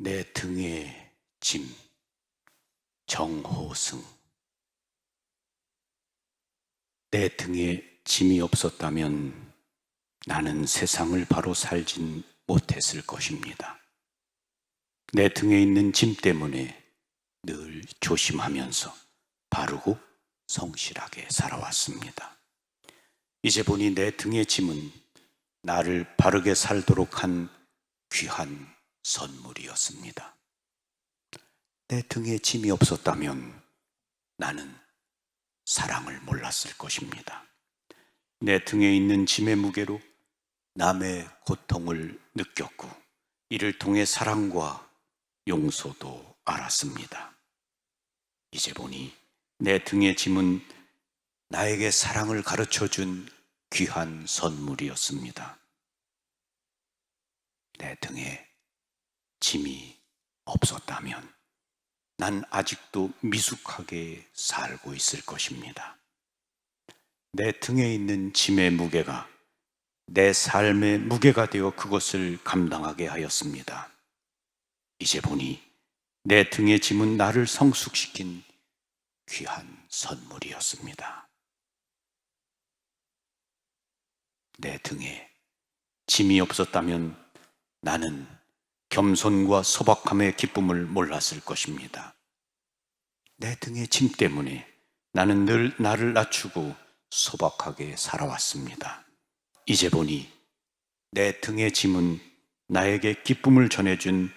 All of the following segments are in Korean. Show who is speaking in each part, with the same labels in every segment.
Speaker 1: 내 등의 짐. 정호승. 내 등에 짐이 없었다면 나는 세상을 바로 살진 못했을 것입니다. 내 등에 있는 짐 때문에 늘 조심하면서 바르고 성실하게 살아왔습니다. 이제 보니 내 등의 짐은 나를 바르게 살도록 한 귀한 선물이었습니다. 내 등에 짐이 없었다면 나는 사랑을 몰랐을 것입니다. 내 등에 있는 짐의 무게로 남의 고통을 느꼈고 이를 통해 사랑과 용서도 알았습니다. 이제 보니 내 등의 짐은 나에게 사랑을 가르쳐준 귀한 선물이었습니다. 내 등에 짐이 없었다면 난 아직도 미숙하게 살고 있을 것입니다. 내 등에 있는 짐의 무게가 내 삶의 무게가 되어 그것을 감당하게 하였습니다. 이제 보니 내 등의 짐은 나를 성숙시킨 귀한 선물이었습니다. 내 등에 짐이 없었다면 나는 겸손과 소박함의 기쁨을 몰랐을 것입니다. 내 등의 짐 때문에 나는 늘 나를 낮추고 소박하게 살아왔습니다. 이제 보니 내 등의 짐은 나에게 기쁨을 전해준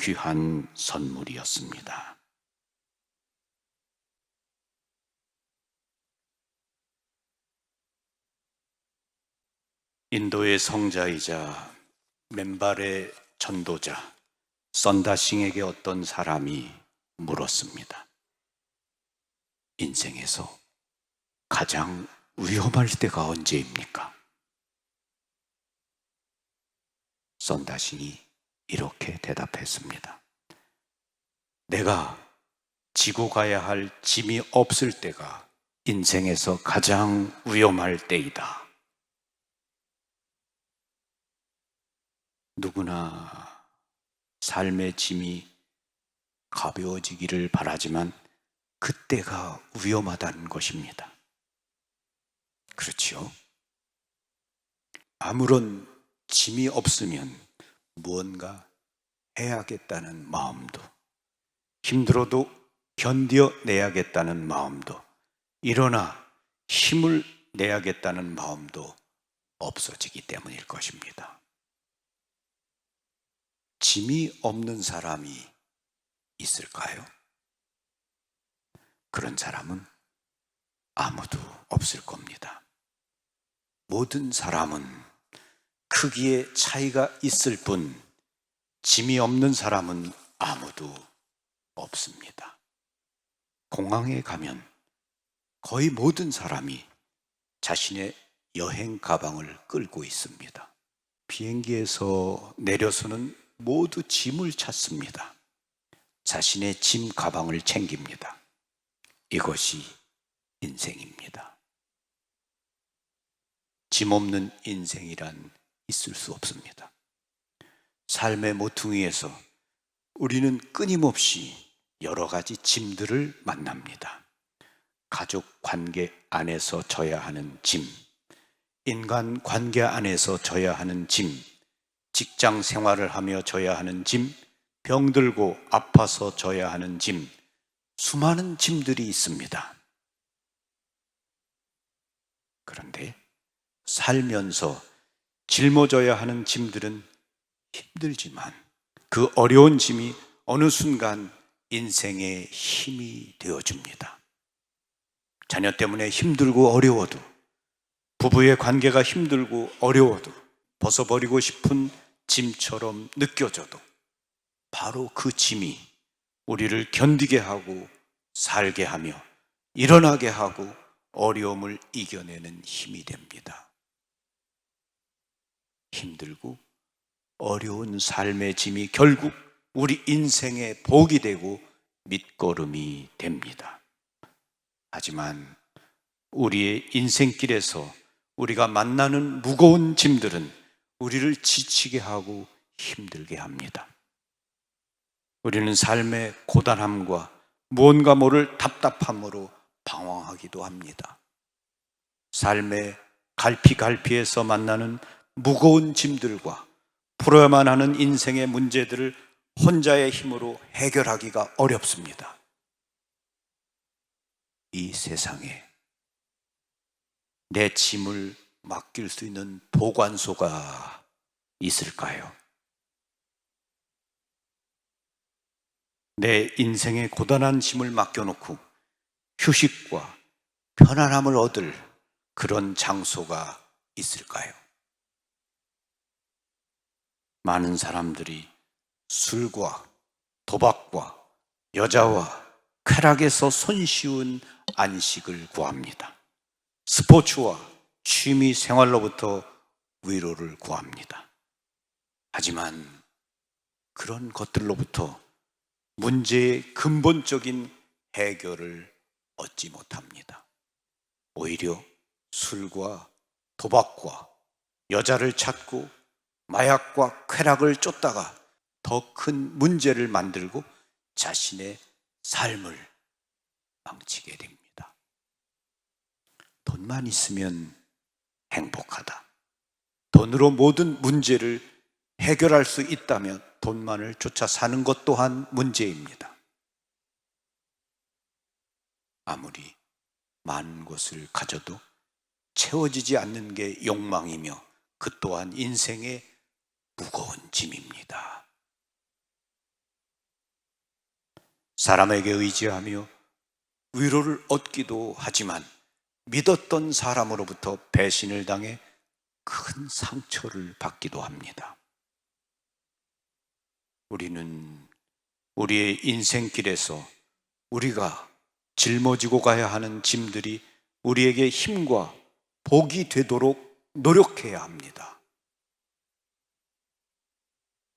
Speaker 1: 귀한 선물이었습니다. 인도의 성자이자 맨발의 전도자 선다싱에게 어떤 사람이 물었습니다. 인생에서 가장 위험할 때가 언제입니까? 선다싱이 이렇게 대답했습니다. 내가 지고 가야 할 짐이 없을 때가 인생에서 가장 위험할 때이다. 누구나 삶의 짐이 가벼워지기를 바라지만 그때가 위험하다는 것입니다. 그렇지요? 아무런 짐이 없으면 무언가 해야겠다는 마음도, 힘들어도 견뎌내야겠다는 마음도, 일어나 힘을 내야겠다는 마음도 없어지기 때문일 것입니다. 짐이 없는 사람이 있을까요? 그런 사람은 아무도 없을 겁니다. 모든 사람은 크기의 차이가 있을 뿐 짐이 없는 사람은 아무도 없습니다. 공항에 가면 거의 모든 사람이 자신의 여행 가방을 끌고 있습니다. 비행기에서 내려서는 모두 짐을 찾습니다. 자신의 짐 가방을 챙깁니다. 이것이 인생입니다. 짐 없는 인생이란 있을 수 없습니다. 삶의 모퉁이에서 우리는 끊임없이 여러 가지 짐들을 만납니다. 가족 관계 안에서 져야 하는 짐, 인간 관계 안에서 져야 하는 짐, 직장 생활을 하며 져야 하는 짐, 병들고 아파서 져야 하는 짐, 수많은 짐들이 있습니다. 그런데 살면서 짊어져야 하는 짐들은 힘들지만 그 어려운 짐이 어느 순간 인생의 힘이 되어줍니다. 자녀 때문에 힘들고 어려워도, 부부의 관계가 힘들고 어려워도, 벗어버리고 싶은 짐처럼 느껴져도 바로 그 짐이 우리를 견디게 하고 살게 하며 일어나게 하고 어려움을 이겨내는 힘이 됩니다. 힘들고 어려운 삶의 짐이 결국 우리 인생의 복이 되고 밑거름이 됩니다. 하지만 우리의 인생길에서 우리가 만나는 무거운 짐들은 우리를 지치게 하고 힘들게 합니다. 우리는 삶의 고단함과 무언가 모를 답답함으로 방황하기도 합니다. 삶의 갈피갈피에서 만나는 무거운 짐들과 풀어야만 하는 인생의 문제들을 혼자의 힘으로 해결하기가 어렵습니다. 이 세상에 내 짐을 맡길 수 있는 보관소가 있을까요? 내 인생의 고단한 짐을 맡겨놓고 휴식과 편안함을 얻을 그런 장소가 있을까요? 많은 사람들이 술과 도박과 여자와 쾌락에서 손쉬운 안식을 구합니다. 스포츠와 취미 생활로부터 위로를 구합니다. 하지만 그런 것들로부터 문제의 근본적인 해결을 얻지 못합니다. 오히려 술과 도박과 여자를 찾고 마약과 쾌락을 쫓다가 더 큰 문제를 만들고 자신의 삶을 망치게 됩니다. 돈만 있으면 행복하다. 돈으로 모든 문제를 해결할 수 있다면 돈만을 쫓아 사는 것 또한 문제입니다. 아무리 많은 것을 가져도 채워지지 않는 게 욕망이며 그 또한 인생의 무거운 짐입니다. 사람에게 의지하며 위로를 얻기도 하지만 믿었던 사람으로부터 배신을 당해 큰 상처를 받기도 합니다. 우리는 우리의 인생길에서 우리가 짊어지고 가야 하는 짐들이 우리에게 힘과 복이 되도록 노력해야 합니다.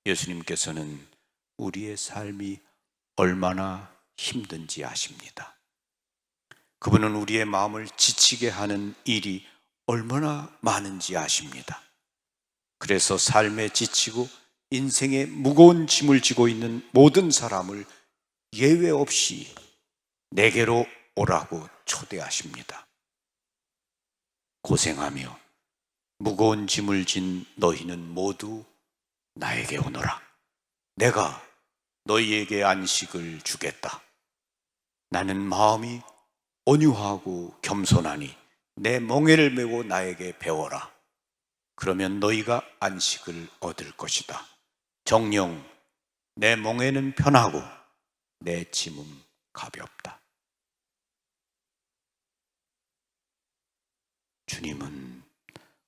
Speaker 1: 예수님께서는 우리의 삶이 얼마나 힘든지 아십니다. 그분은 우리의 마음을 지치게 하는 일이 얼마나 많은지 아십니다. 그래서 삶에 지치고 인생의 무거운 짐을 지고 있는 모든 사람을 예외 없이 내게로 오라고 초대하십니다. 고생하며 무거운 짐을 진 너희는 모두 나에게 오너라. 내가 너희에게 안식을 주겠다. 나는 마음이 온유하고 겸손하니 내 멍에를 메고 나에게 배워라. 그러면 너희가 안식을 얻을 것이다. 정녕 내 멍에는 편하고 내 짐은 가볍다. 주님은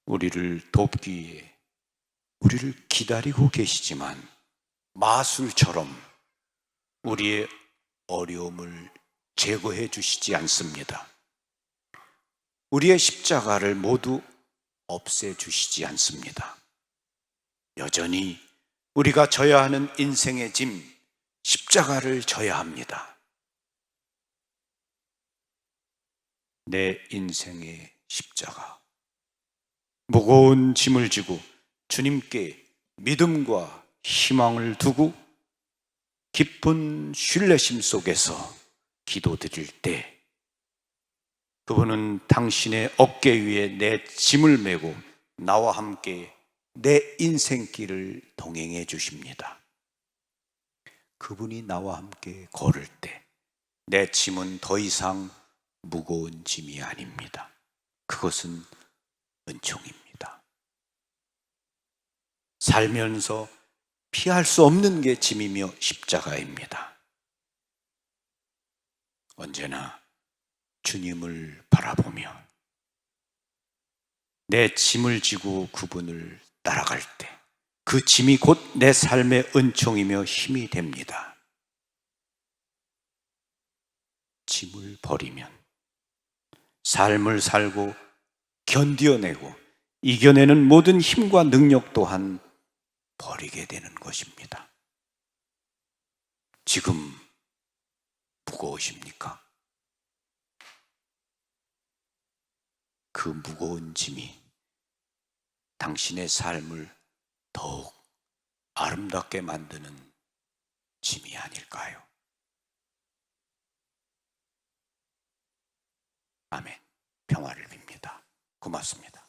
Speaker 1: 우리를 돕기에 우리를 기다리고 계시지만 마술처럼 우리의 어려움을 제거해 주시지 않습니다. 우리의 십자가를 모두 없애 주시지 않습니다. 여전히 우리가 져야 하는 인생의 짐, 십자가를 져야 합니다. 내 인생의 십자가, 무거운 짐을 지고 주님께 믿음과 희망을 두고 깊은 신뢰심 속에서 기도드릴 때 그분은 당신의 어깨 위에 내 짐을 메고 나와 함께 내 인생길을 동행해 주십니다. 그분이 나와 함께 걸을 때 내 짐은 더 이상 무거운 짐이 아닙니다. 그것은 은총입니다. 살면서 피할 수 없는 게 짐이며 십자가입니다. 언제나 주님을 바라보며 내 짐을 지고 그분을 따라갈 때 그 짐이 곧 내 삶의 은총이며 힘이 됩니다. 짐을 버리면 삶을 살고 견뎌내고 이겨내는 모든 힘과 능력 또한 버리게 되는 것입니다. 지금 무거우십니까? 그 무거운 짐이 당신의 삶을 더욱 아름답게 만드는 짐이 아닐까요? 아멘. 평화를 빕니다. 고맙습니다.